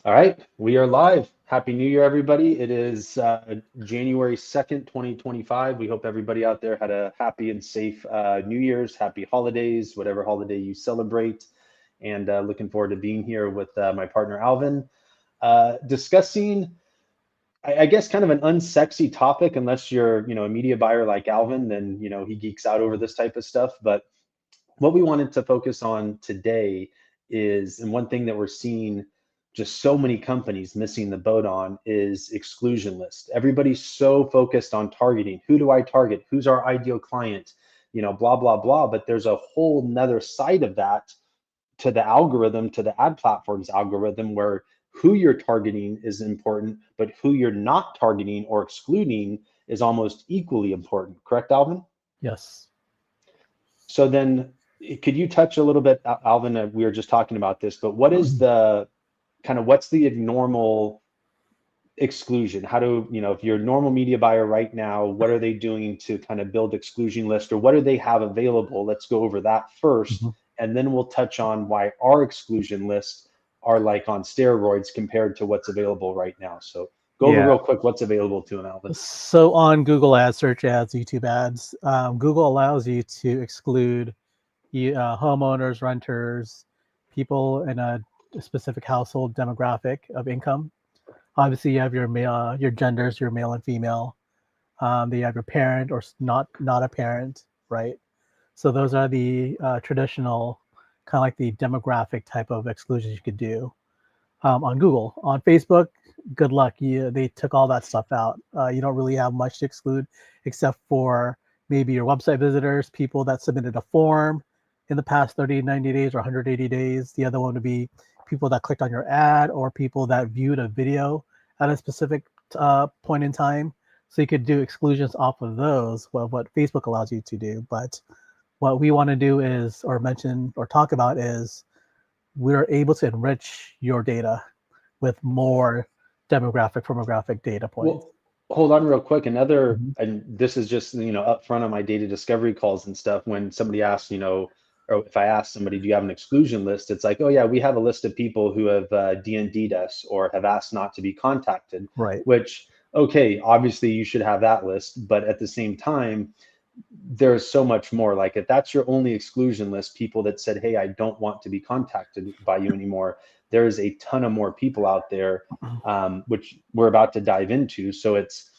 All right, we are live. Happy New Year, everybody. It is January 2nd, 2025. We hope everybody out there had a happy and safe New Year's, happy holidays, whatever holiday you celebrate. And looking forward to being here with my partner, Alvin, discussing, I guess, kind of an unsexy topic, unless you're, a media buyer like Alvin, then, he geeks out over this type of stuff. But what we wanted to focus on today is, and one thing that we're seeing just so many companies missing the boat on, is exclusion list. Everybody's so focused on targeting. Who do I target? Who's our ideal client? Blah, blah, blah. But there's a whole nother side of that to the algorithm, to the ad platform's algorithm, where who you're targeting is important, but who you're not targeting or excluding is almost equally important. Correct, Alvin? Yes. So then, could you touch a little bit, Alvin? We were just talking about this, but what is the what's the normal exclusion? How do, if you're a normal media buyer right now, what are they doing to kind of build exclusion list, or what do they have available? Let's go over that first, and then we'll touch on why our exclusion lists are like on steroids compared to what's available right now. So go over real quick what's available to them, Alvin. So on Google Ads, search ads, YouTube ads, Google allows you to exclude homeowners, renters, people in a specific household demographic of income. Obviously, you have your genders, your male and female. You have your parent or not a parent, right? So those are the traditional, kind of like the demographic type of exclusions you could do on Google. On Facebook, good luck. They took all that stuff out. You don't really have much to exclude, except for maybe your website visitors, people that submitted a form in the past 30, 90 days or 180 days. The other one would be people that clicked on your ad or people that viewed a video at a specific point in time. So you could do exclusions off of those, what Facebook allows you to do. But what we want to do is, or mention or talk about is, we're able to enrich your data with more firmographic data points. Well, hold on real quick. And this is just, up front on my data discovery calls and stuff, when somebody asks, or if I ask somebody, do you have an exclusion list? It's like, oh yeah, we have a list of people who have D&D'd us or have asked not to be contacted. Right. Which, okay, obviously you should have that list, but at the same time, there's so much more. Like, if that's your only exclusion list, people that said, hey, I don't want to be contacted by you anymore, there is a ton of more people out there, which we're about to dive into. So it's,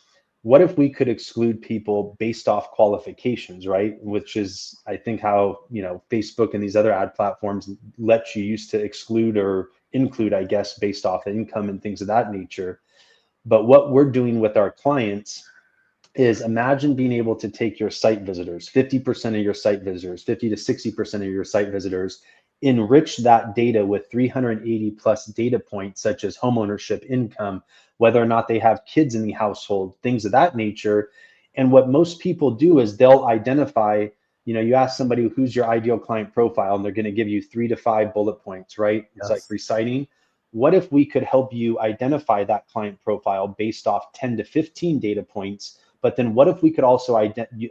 what if we could exclude people based off qualifications, right? Which is, I think, how, Facebook and these other ad platforms let you used to exclude or include, I guess, based off income and things of that nature. But what we're doing with our clients is, imagine being able to take your site visitors, 50% of your site visitors, 50 to 60% of your site visitors, enrich that data with 380 plus data points, such as homeownership, income, whether or not they have kids in the household, things of that nature. And what most people do is they'll identify, you ask somebody, who's your ideal client profile, and they're going to give you 3 to 5 bullet points, right? It's like reciting. What if we could help you identify that client profile based off 10 to 15 data points? But then what if we could also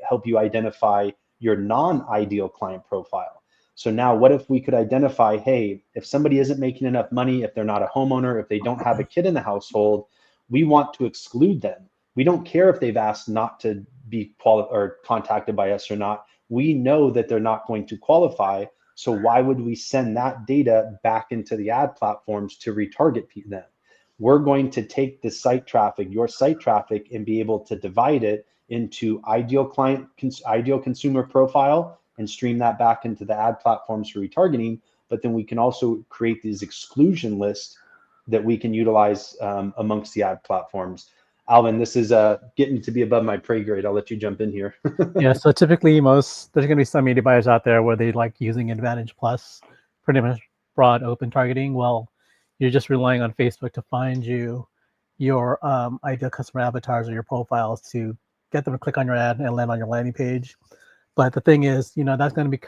help you identify your non-ideal client profile? So now what if we could identify, hey, if somebody isn't making enough money, if they're not a homeowner, if they don't have a kid in the household, we want to exclude them. We don't care if they've asked not to be or contacted by us or not. We know that they're not going to qualify. So why would we send that data back into the ad platforms to retarget them? We're going to take the site traffic, your site traffic, and be able to divide it into ideal client, ideal consumer profile, and stream that back into the ad platforms for retargeting. But then we can also create these exclusion lists that we can utilize amongst the ad platforms. Alvin, this is getting to be above my pay grade. I'll let you jump in here. Yeah, so typically there's going to be some media buyers out there where they like using Advantage Plus, pretty much broad open targeting. Well, you're just relying on Facebook to find you your ideal customer avatars or your profiles to get them to click on your ad and land on your landing page. But the thing is, that's going to be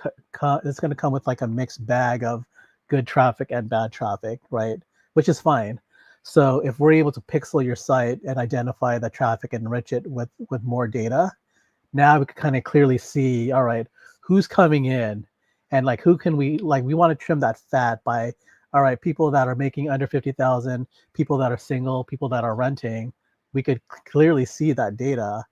it's going to come with like a mixed bag of good traffic and bad traffic, right? Which is fine. So if we're able to pixel your site and identify the traffic and enrich it with more data, now we can kind of clearly see, all right, who's coming in, and like who can we want to trim that fat by all right, people that are making under 50,000, people that are single, people that are renting, we could clearly see that data.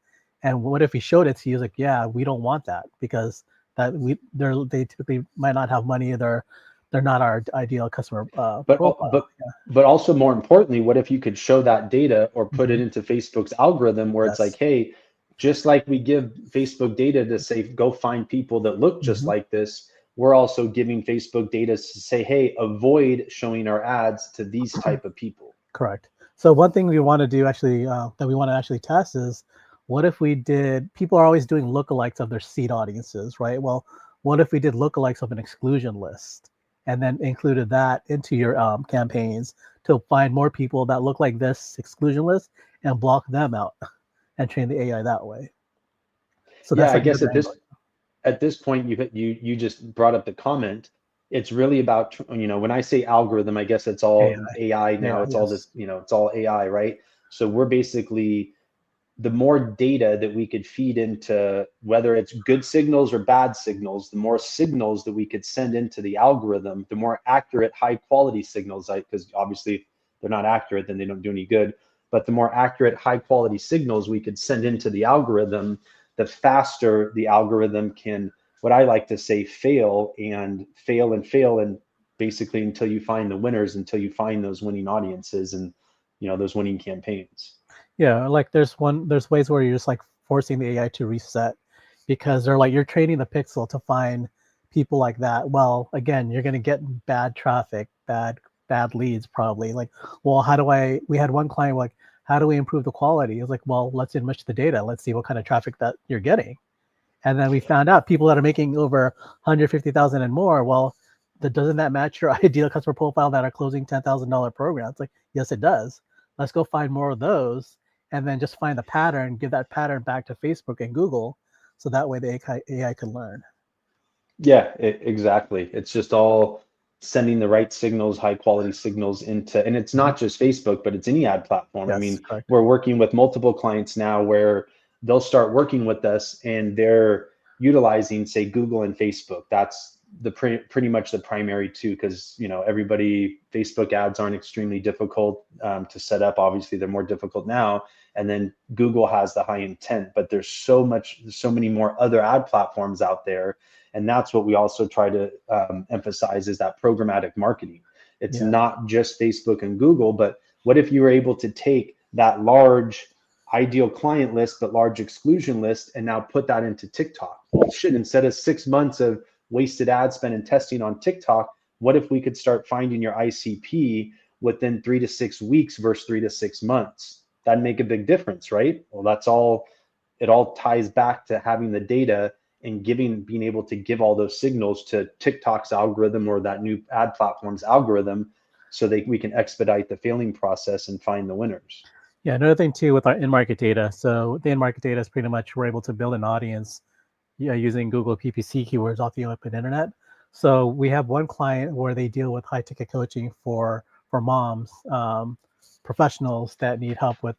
And what if we showed it to you? Like, yeah, we don't want that because they typically might not have money. They're not our ideal customer But profile. but also more importantly, what if you could show that data or put it Mhm. into Facebook's algorithm where it's like, Yes. hey, just like we give Facebook data to say go find people that look just Hmm. like this, we're also giving Facebook data to say, hey, avoid showing our ads to these type of people. Correct. So one thing we want to do actually that we want to actually test is what if we did, people are always doing lookalikes of their seed audiences, right? Well, what if we did lookalikes of an exclusion list and then included that into your campaigns to find more people that look like this exclusion list and block them out and train the AI that way. So Yeah, that's I like guess another angle. at this point you just brought up the comment. It's really about, when I say algorithm, I guess it's all AI. AI now. AI, It's all this, yes. it's all AI, right? So we're basically, the more data that we could feed into, whether it's good signals or bad signals, the more signals that we could send into the algorithm, the more accurate, high quality signals, because obviously if they're not accurate, then they don't do any good. But the more accurate, high quality signals we could send into the algorithm, the faster the algorithm can, what I like to say, fail and fail and fail, and basically until you find the winners, until you find those winning audiences and those winning campaigns. Yeah, like there's ways where you're just like forcing the AI to reset because they're like you're training the pixel to find people like that. Well, again, you're gonna get bad traffic, bad leads probably. Like, well, how do I we had one client like, how do we improve the quality? It's like, well, let's enrich the data. Let's see what kind of traffic that you're getting. And then we found out people that are making over 150,000 and more, well, doesn't that match your ideal customer profile that are closing $10,000 programs? Like, yes, it does. Let's go find more of those and then just find the pattern, give that pattern back to Facebook and Google so that way the AI can learn. Yeah, exactly. It's just all sending the right signals, high quality signals into, and it's Mhm. not just Facebook, but it's any ad platform. I Yes, mean, correct. we're working with multiple clients now where they'll start working with us and they're utilizing, say, Google and Facebook. That's pretty much the primary two, because everybody, Facebook ads aren't extremely difficult to set up. Obviously, they're more difficult now. And then Google has the high intent, but there's so many more other ad platforms out there, and that's what we also try to emphasize, is that programmatic marketing. It's Yeah. not just Facebook and Google, but what if you were able to take that large ideal client list, but large exclusion list, and now put that into TikTok? Well, shit, instead of 6 months of wasted ad spend and testing on TikTok, what if we could start finding your ICP within 3 to 6 weeks versus 3 to 6 months? That'd make a big difference, right? Well, it all ties back to having the data and being able to give all those signals to TikTok's algorithm or that new ad platform's algorithm, so we can expedite the failing process and find the winners. Yeah, another thing too with our in-market data. So the in-market data is pretty much we're able to build an audience, yeah, using Google PPC keywords off the open internet. So we have one client where they deal with high ticket coaching for moms, professionals that need help with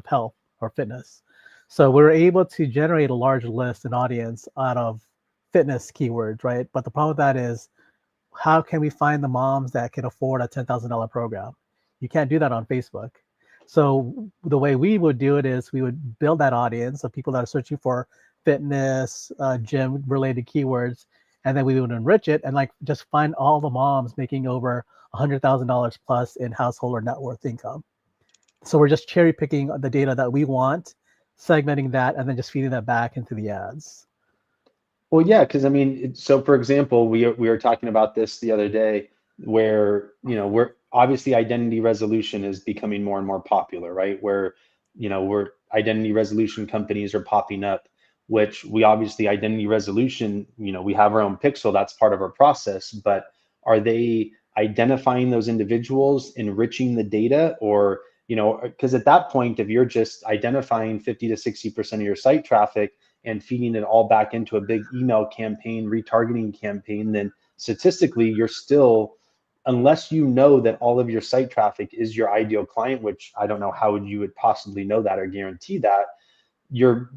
health or fitness. So we're able to generate a large list and audience out of fitness keywords, right? But the problem with that is how can we find the moms that can afford a $10,000 program? You can't do that on Facebook. So the way we would do it is we would build that audience of people that are searching for fitness, gym related keywords, and then we would enrich it and like just find all the moms making over $100,000 plus in household or net worth income. So we're just cherry picking the data that we want, segmenting that, and then just feeding that back into the ads. Well, yeah, because I mean, so for example, we were talking about this the other day, where we're obviously identity resolution is becoming more and more popular, right? Where we're identity resolution companies are popping up, which we obviously identity resolution, we have our own pixel, that's part of our process, but are they identifying those individuals, enriching the data, or because at that point, if you're just identifying 50 to 60% of your site traffic and feeding it all back into a big email campaign, retargeting campaign, then statistically, you're still, unless you know that all of your site traffic is your ideal client, which I don't know how you would possibly know that or guarantee that, you're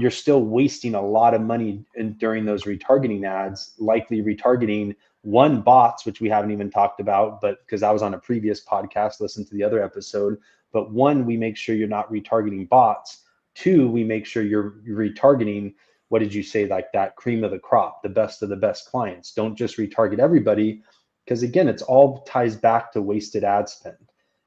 still wasting a lot of money during those retargeting ads, likely retargeting One, bots, which we haven't even talked about, but because I was on a previous podcast, listen to the other episode. But one, we make sure you're not retargeting bots. Two, we make sure you're retargeting, what did you say, like that cream of the crop, the best of the best clients. Don't just retarget everybody, because again, it's all ties back to wasted ad spend.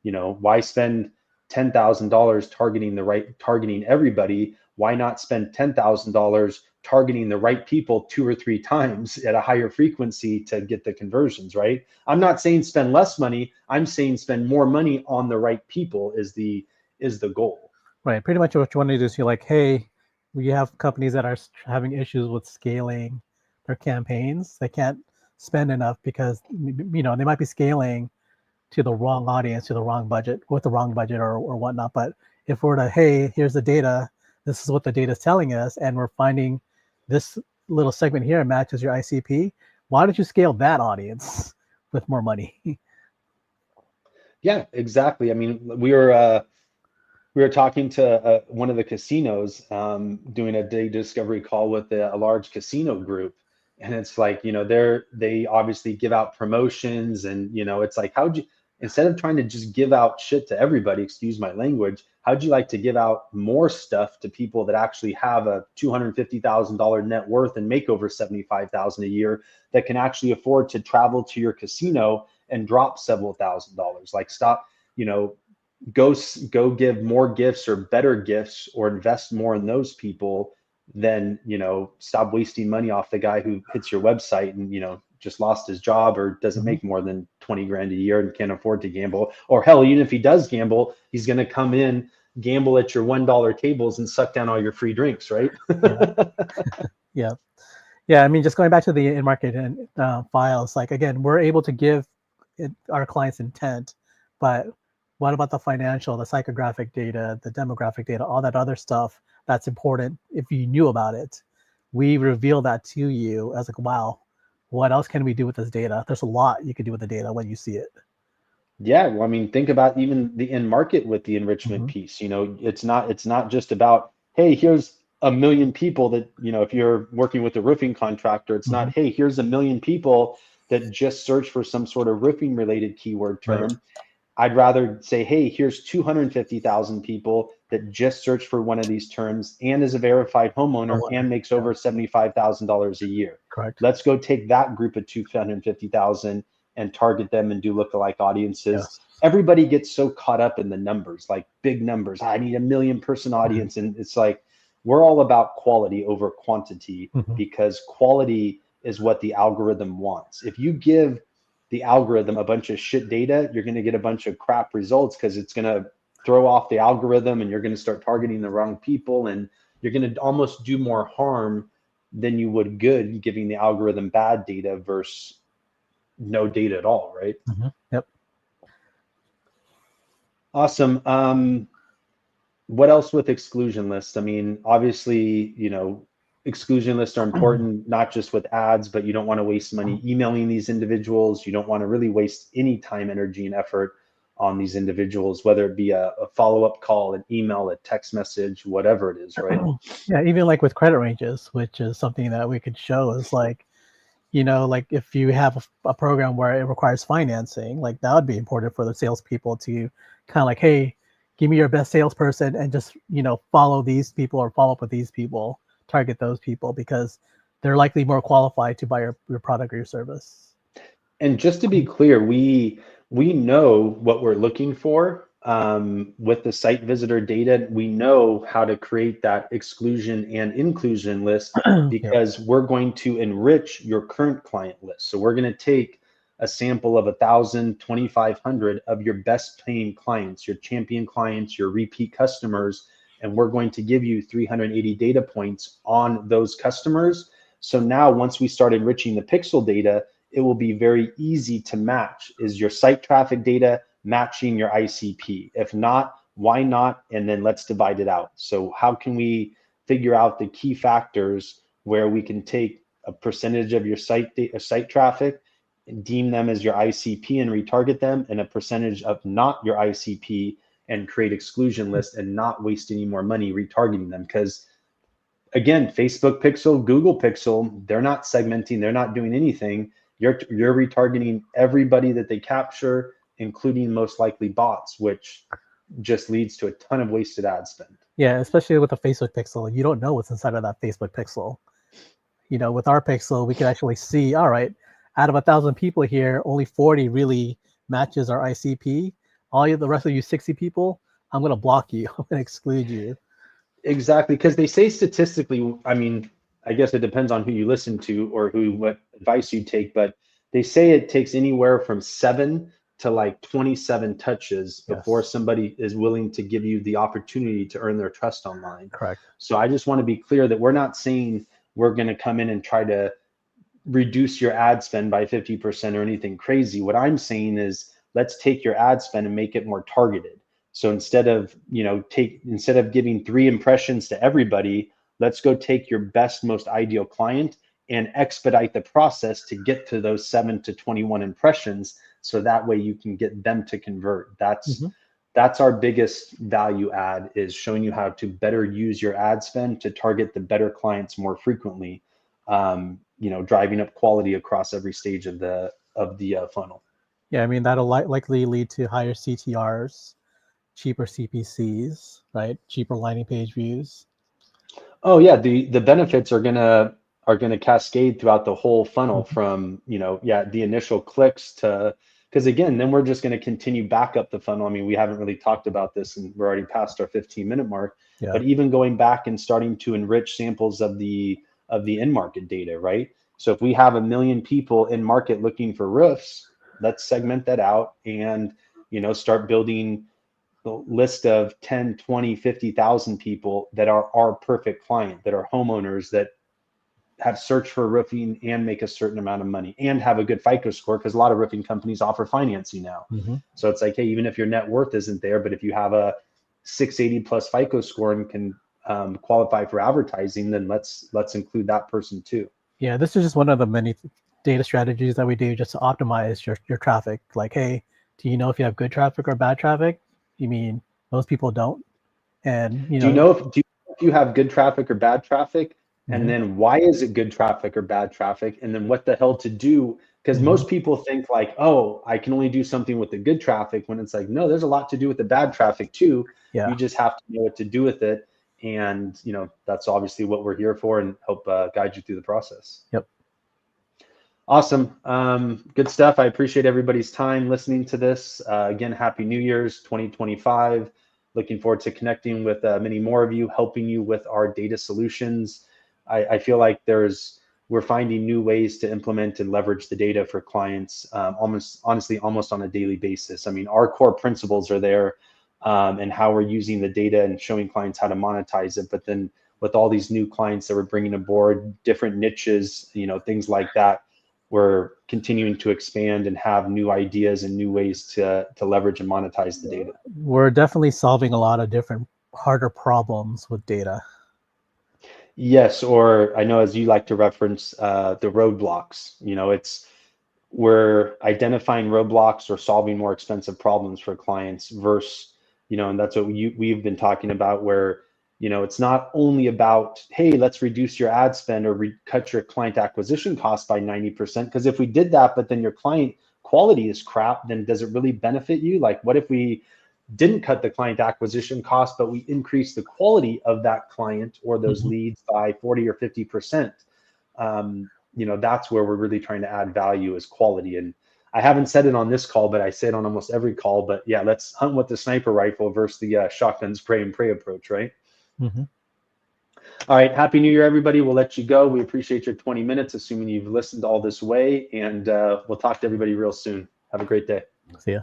Why spend $10,000 targeting everybody? Why not spend $10,000 targeting the right people 2 or 3 times at a higher frequency to get the conversions, right? I'm not saying spend less money. I'm saying spend more money on the right people is the goal. Right. Pretty much what you want to do is you're like, hey, we have companies that are having issues with scaling their campaigns. They can't spend enough because, they might be scaling to the wrong audience, to the wrong budget, with the wrong budget or whatnot. But if we're to, hey, here's the data, this is what the data is telling us, and we're finding this little segment here matches your ICP, why don't you scale that audience with more money? Yeah, exactly. I mean, we were talking to one of the casinos, doing a day discovery call with a large casino group, and it's like, they obviously give out promotions, and it's like, instead of trying to just give out shit to everybody, excuse my language, how'd you like to give out more stuff to people that actually have a $250,000 net worth and make over $75,000 a year, that can actually afford to travel to your casino and drop several $1,000s? Like, stop, go give more gifts or better gifts, or invest more in those people than, stop wasting money off the guy who hits your website and, just lost his job or doesn't make more than 20 grand a year and can't afford to gamble. Or hell, even if he does gamble, he's going to come in, gamble at your $1 tables and suck down all your free drinks, right? Yeah. Yeah. I mean, just going back to the in-market and files, like, again, we're able to give our clients intent, but what about the financial, the psychographic data, the demographic data, all that other stuff that's important? If you knew about it, we reveal that to you as like, wow, what else can we do with this data? There's a lot you can do with the data when you see it. Yeah, well, I mean, think about even the in market with the enrichment piece. It's not just about, hey, here's a million people that, if you're working with a roofing contractor, it's not, hey, here's a million people that just search for some sort of roofing related keyword term. Right. I'd rather say, hey, here's 250,000 people that just search for one of these terms and is a verified homeowner and makes over $75,000 a year. Correct. Let's go take that group of 250,000 and target them and do lookalike audiences. Yes. Everybody gets so caught up in the numbers, like big numbers. I need a 1 million person audience. And it's like, we're all about quality over quantity, because quality is what the algorithm wants. If you give the algorithm a bunch of shit data, you're going to get a bunch of crap results, because it's going to throw off the algorithm and you're going to start targeting the wrong people, and you're going to almost do more harm than you would good giving the algorithm bad data versus no data at all, right? Yep. Awesome. What else with exclusion lists? I mean, obviously, exclusion lists are important, not just with ads, but you don't want to waste money emailing these individuals. You don't want to really waste any time, energy, and effort on these individuals, whether it be a follow-up call, an email, a text message, whatever it is, right? Yeah, even like with credit ranges, which is something that we could show, is like, like if you have a program where it requires financing, like that would be important for the salespeople to kind of like, hey, give me your best salesperson and just, follow these people or follow up with these people, target those people, because they're likely more qualified to buy your product or your service. And just to be clear, we know what we're looking for with the site visitor data. We know how to create that exclusion and inclusion list, because we're going to enrich your current client list. So we're going to take a sample of 1,000, 2,500 of your best paying clients, your champion clients, your repeat customers, and we're going to give you 380 data points on those customers. So now once we start enriching the pixel data, it will be very easy to match. Is your site traffic data matching your ICP? If not, why not? And then let's divide it out. So how can we figure out the key factors where we can take a percentage of your site traffic and deem them as your ICP and retarget them, and a percentage of not your ICP and create exclusion lists and not waste any more money retargeting them? Because again, Facebook pixel, Google pixel, they're not segmenting, they're not doing anything. You're retargeting everybody that they capture, including most likely bots, which just leads to a ton of wasted ad spend. Yeah, especially with a Facebook pixel, you don't know what's inside of that Facebook pixel. You know, with our pixel, we can actually see, all right, out of 1,000 people here, only 40 really matches our ICP. The rest of you 60 people, I'm going to block you. I'm going to exclude you. Exactly, because they say statistically, I mean, I guess it depends on who you listen to or what advice you take, but they say it takes anywhere from 7 to like 27 touches before Yes. somebody is willing to give you the opportunity to earn their trust online. Correct. So I just want to be clear that we're not saying we're going to come in and try to reduce your ad spend by 50% or anything crazy. What I'm saying is let's take your ad spend and make it more targeted. So instead of, instead of giving 3 impressions to everybody, let's go take your best, most ideal client and expedite the process to get to those 7 to 21 impressions. So that way you can get them to convert. That's our biggest value add, is showing you how to better use your ad spend to target the better clients more frequently. Driving up quality across every stage of the funnel. Yeah, I mean, that'll likely lead to higher CTRs, cheaper CPCs, right? Cheaper landing page views. Oh yeah, the benefits are gonna cascade throughout the whole funnel from the initial clicks to, because again, then we're just going to continue back up the funnel. I mean, we haven't really talked about this, and we're already past our 15-minute mark. Yeah. But even going back and starting to enrich samples of the in market data, right? So if we have 1 million people in market looking for roofs, let's segment that out and start building the list of 10, 20, 50,000 people that are our perfect client, that are homeowners that have searched for roofing and make a certain amount of money and have a good FICO score, because a lot of roofing companies offer financing now. So it's like, hey, even if your net worth isn't there, but if you have a 680 plus FICO score and can qualify for advertising, then let's include that person too. Yeah, this is just one of the many data strategies that we do just to optimize your traffic. Like, hey, do you know if you have good traffic or bad traffic? You mean most people don't? And do you know if you have good traffic or bad traffic? And then why is it good traffic or bad traffic? And then what the hell to do? Because most people think like, oh, I can only do something with the good traffic, when it's like, no, there's a lot to do with the bad traffic too. Yeah. You just have to know what to do with it. And that's obviously what we're here for, and help guide you through the process. Yep. Awesome. Good stuff. I appreciate everybody's time listening to this. Again, Happy New Year's 2025. Looking forward to connecting with many more of you, helping you with our data solutions. I feel like we're finding new ways to implement and leverage the data for clients, almost on a daily basis. I mean, our core principles are there, and how we're using the data and showing clients how to monetize it. But then with all these new clients that we're bringing aboard, different niches, things like that, we're continuing to expand and have new ideas and new ways to leverage and monetize the data. We're definitely solving a lot of different harder problems with data. Yes, or I know, as you like to reference, the roadblocks. We're identifying roadblocks or solving more expensive problems for clients versus, and that's what we've been talking about, where it's not only about, hey, let's reduce your ad spend or cut your client acquisition cost by 90%. Because if we did that, but then your client quality is crap, then does it really benefit you? Like, what if we didn't cut the client acquisition cost, but we increased the quality of that client or those leads by 40 or 50%? That's where we're really trying to add value, is quality. And I haven't said it on this call, but I say it on almost every call. But yeah, let's hunt with the sniper rifle versus the shotgun spray and pray approach, right? All right. Happy New Year, everybody. We'll let you go. We appreciate your 20 minutes, assuming you've listened all this way, and we'll talk to everybody real soon. Have a great day. See ya.